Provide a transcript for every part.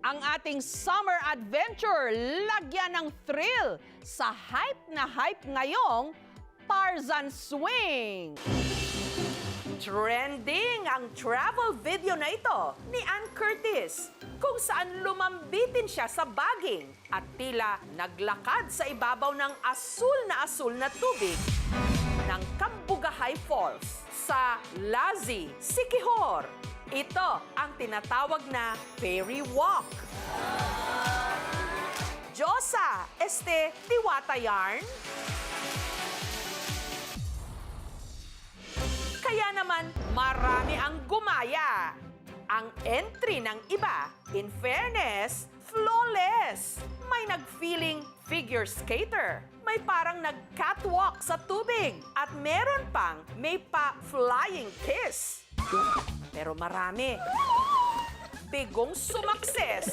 Ang ating summer adventure, lagyan ng thrill sa hype na hype ngayong Tarzan Swing. Trending ang travel video na ito ni Ann Curtis kung saan lumambitin siya sa baging at tila naglakad sa ibabaw ng asul na tubig ng Cambugahay Falls sa Lazi, Siquijor. Ito ang tinatawag na fairy walk. Diyosa, Diwata yarn? Kaya naman, marami ang gumaya. Ang entry ng iba, in fairness, flawless. May nag-feeling figure skater. May parang nag-catwalk sa tubig. At meron pang may pa-flying kiss. Pero marami. Bigong sumakses.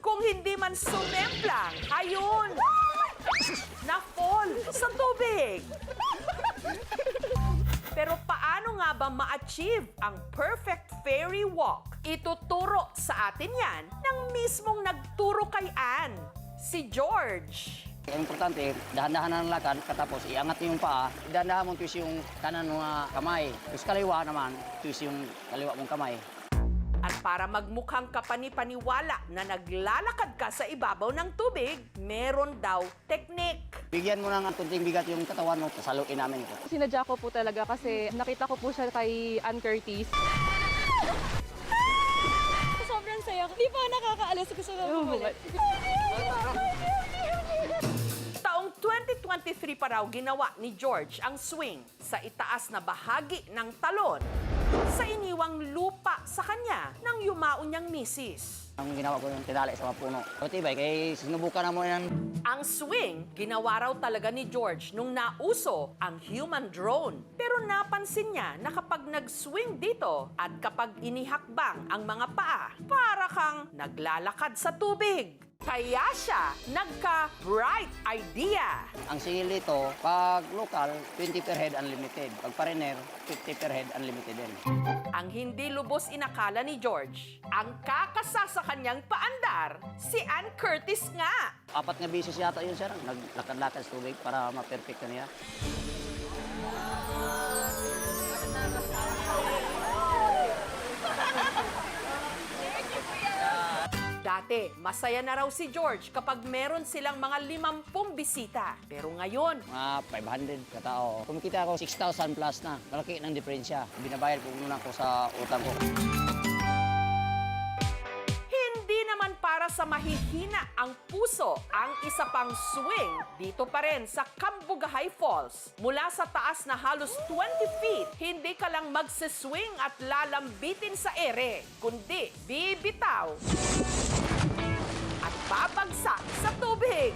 Kung hindi man sumemplang, ayun! Na-fall sa tubig. Pero paano nga ba ma-achieve ang perfect fairy walk? Ituturo sa atin yan ng mismong nagturo kay Ann, si George. Ang importante, dahan-dahan ang lakad, katapos iangat yung paa, dahan-dahan mong twist yung kanan mga kamay. Tapos kaliwa naman, twist yung kaliwa mong kamay. At para magmukhang kapani-paniwala na naglalakad ka sa ibabaw ng tubig, meron daw teknik. Bigyan mo ng kunting bigat yung katawan mo, sasaluin namin ito. Sinadya ko po talaga kasi nakita ko po siya kay Ann Curtis. Sobrang saya. Di pa nakakaalis. Gusto na bumalik. Taong 2023 pa raw ginawa ni George ang swing sa itaas na bahagi ng talon sa iniwang lupa sa kanya ng yumao niyang misis. Ang ginawa ko yung tinali sa mga puno. Matibay, kaya sinubukan na mo yan. Ang swing, ginawa raw talaga ni George nung nauso ang human drone. Pero napansin niya na kapag nag-swing dito at kapag inihakbang ang mga paa, para kang naglalakad sa tubig. Kaya siya nagka-bright idea. Ang singil dito, pag local, 20 per head unlimited. Pag pariner, 50 per head unlimited din. Ang hindi lubos inakala ni George, ang kakasa sa kanyang paandar, si Ann Curtis nga. 4 na beses yata yun, sir. Naglakad-lakad sa tubig para ma-perfect na niya. Dati, masaya na raw si George kapag meron silang mga 50 bisita. Pero ngayon, Mga 500 katao. Kumikita ako 6,000 plus na. Malaki ng diferensya. Binabayad ko muna ko sa utang ko. hindi naman para sa mahihina ang puso ang isa pang swing dito pa rin sa Cambugahay Falls. Mula sa taas na halos 20 feet, hindi ka lang magsiswing at lalambitin sa ere, kundi bibitaw at babagsak sa tubig.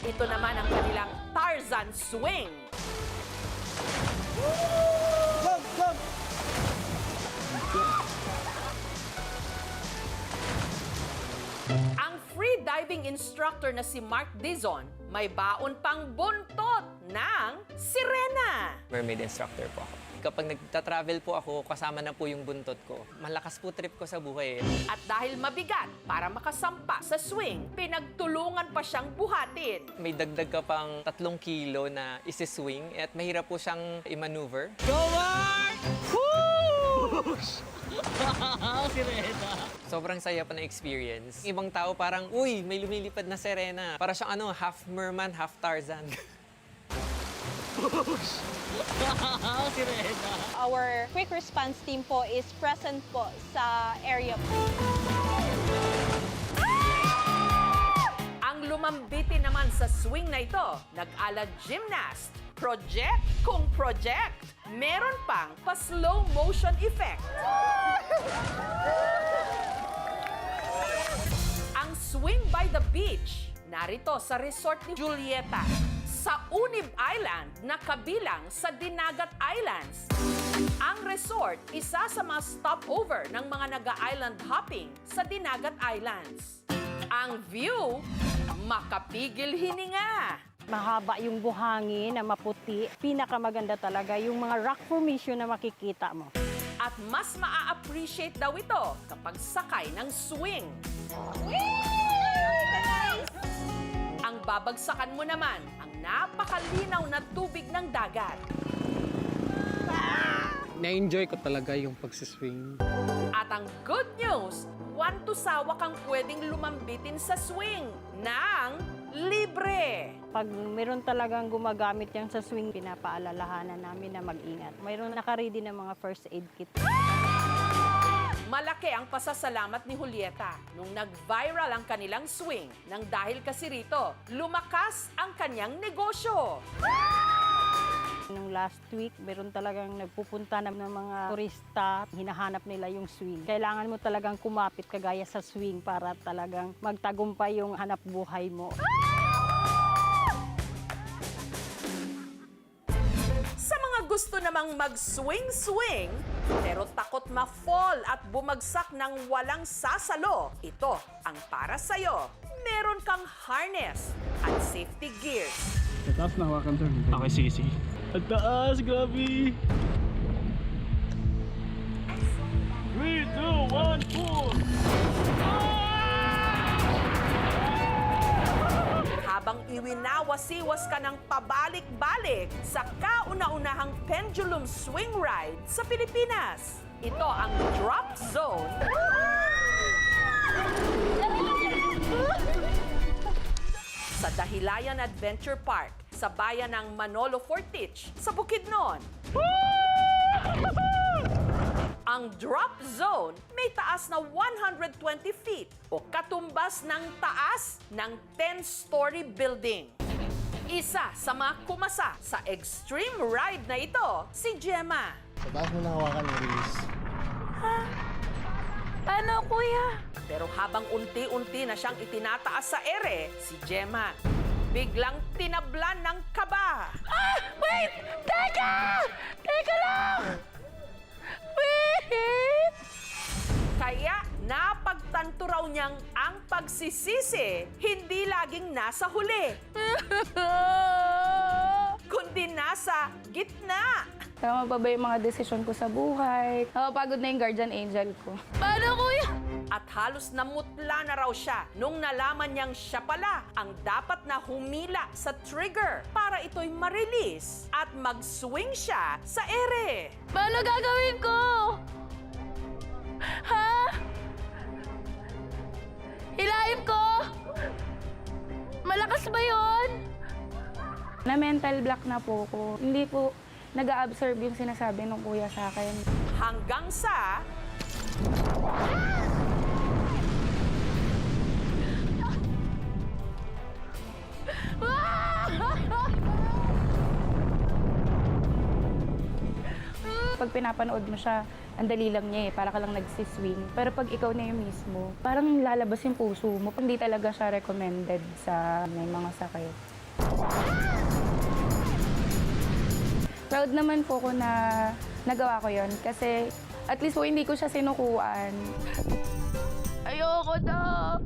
Ito naman ang kanilang Tarzan Swing. Ang free diving instructor na si Mark Dizon, may baon pang buntot ng sirena. Mermaid instructor po ako. Kapag nagta-travel po ako, kasama na po yung buntot ko. Malakas po trip ko sa buhay. At dahil mabigat para makasampa sa swing, pinagtulungan pa siyang buhatin. May dagdag ka pang 3 kilo na isi-swing at mahirap po siyang i-maneuver. Sobrang saya pa na experience. Ibang tao parang, uy, may lumilipad na sirena. Para siyang half merman, half Tarzan. Our quick response team po is present po sa area po. Ang lumambiti naman sa swing na ito, nag-ala gymnast, project kung project. Meron pang pa-slow motion effect. Ang swing by the beach, narito sa resort ni Julieta, sa Unib Island na kabilang sa Dinagat Islands. Ang resort, isa sa mga stopover ng mga naga-island hopping sa Dinagat Islands. Ang view, makapigil hininga. Mahaba yung buhangin na maputi. Pinakamaganda talaga yung mga rock formation na makikita mo. At mas maa-appreciate daw ito kapag sakay ng swing. Ang babagsakan mo naman ang napakalinaw na tubig ng dagat. Na-enjoy ko talaga yung pagsiswing. At ang good news, one to sawa kang pwedeng lumambitin sa swing ng libre. Pag meron talagang gumagamit yan sa swing, pinapaalalahanan namin na mag-ingat. Mayroon nakaready ng mga first aid kit. Malaki ang pasasalamat ni Julieta nung nag-viral ang kanilang swing nang dahil kasi rito, lumakas ang kanyang negosyo. Nung last week, meron talagang nagpupunta ng mga turista, hinahanap nila yung swing. Kailangan mo talagang kumapit kagaya sa swing para talagang magtagumpay yung hanap buhay mo. Sa mga gusto namang mag-swing-swing, pero takot ma-fall at bumagsak ng walang sasalo, ito ang para sa'yo. Meron kang harness at safety gears. Sa taas na hawakan sir. Okay, sige, sige. Ang taas, grabe! 3, 2, 1, pull! Habang iwinawasiwas ka ng pabalik-balik sa kauna-unahang pendulum swing ride sa Pilipinas. Ito ang Drop Zone sa Dahilayan Adventure Park sa bayan ng Manolo Fortich sa Bukidnon. Ang drop zone may taas na 120 feet o katumbas ng taas ng 10-story building. Isa sa mga kumasa sa extreme ride na ito, si Gemma. Sa taas mo na hawakan yung release. Ano, kuya? Pero habang unti-unti na siyang itinataas sa ere, si Gemma biglang tinablan ng kaba. Wait! Teka! Teka lang! Wait! Kaya napagtanto raw niyang ang pagsisisi hindi laging nasa huli, kundi nasa gitna. Tama pa ba yung mga desisyon ko sa buhay? Napapagod na yung guardian angel ko. Paano, kuya? At halos namutla na raw siya nung nalaman niyang siya pala ang dapat na humila sa trigger para ito'y ma-release at mag-swing siya sa ere. Paano gagawin ko? Ha? Hilahin ko? Malakas ba yon? Na mental block na po ko. Hindi po nag-a-absorb yung sinasabi ng kuya sa akin. Hanggang sa Pag pinapanood mo siya, ang dali lang niya eh, para ka lang nagsiswing. Pero pag ikaw na yung mismo, parang lalabas yung puso mo. Hindi talaga siya recommended sa may mga sakit. Proud naman po ko na nagawa ko yon kasi at least po hindi ko siya sinukuan. Ayoko na.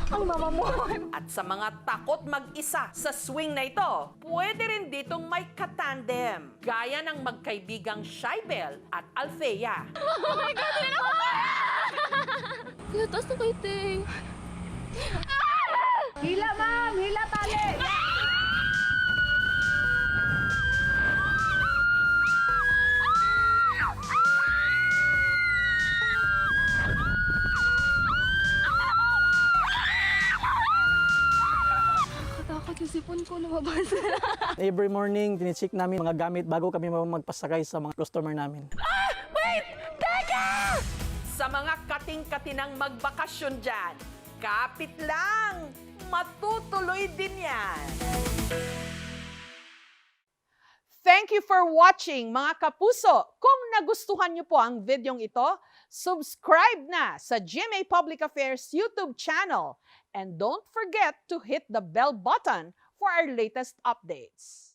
Ang mama mo! at sa mga takot mag-isa sa swing na ito, pwede rin ditong may katandem, gaya ng magkaibigang Shybel at Althea. Oh my God, hindi ako kaya! Kuya, taas na kayo, te. Hila, ma'am! Hila, tali! Nakatakot yung sipon ko, lumabas. Every morning, tinicheck namin mga gamit bago kami magpasakay sa mga customer namin. Wait! Teka! Sa mga kating-katinang magbakasyon dyan, kapit lang, matutuloy din yan. Thank you for watching, mga kapuso. Kung nagustuhan niyo po ang videong ito, subscribe na sa GMA Public Affairs YouTube channel. And don't forget to hit the bell button for our latest updates.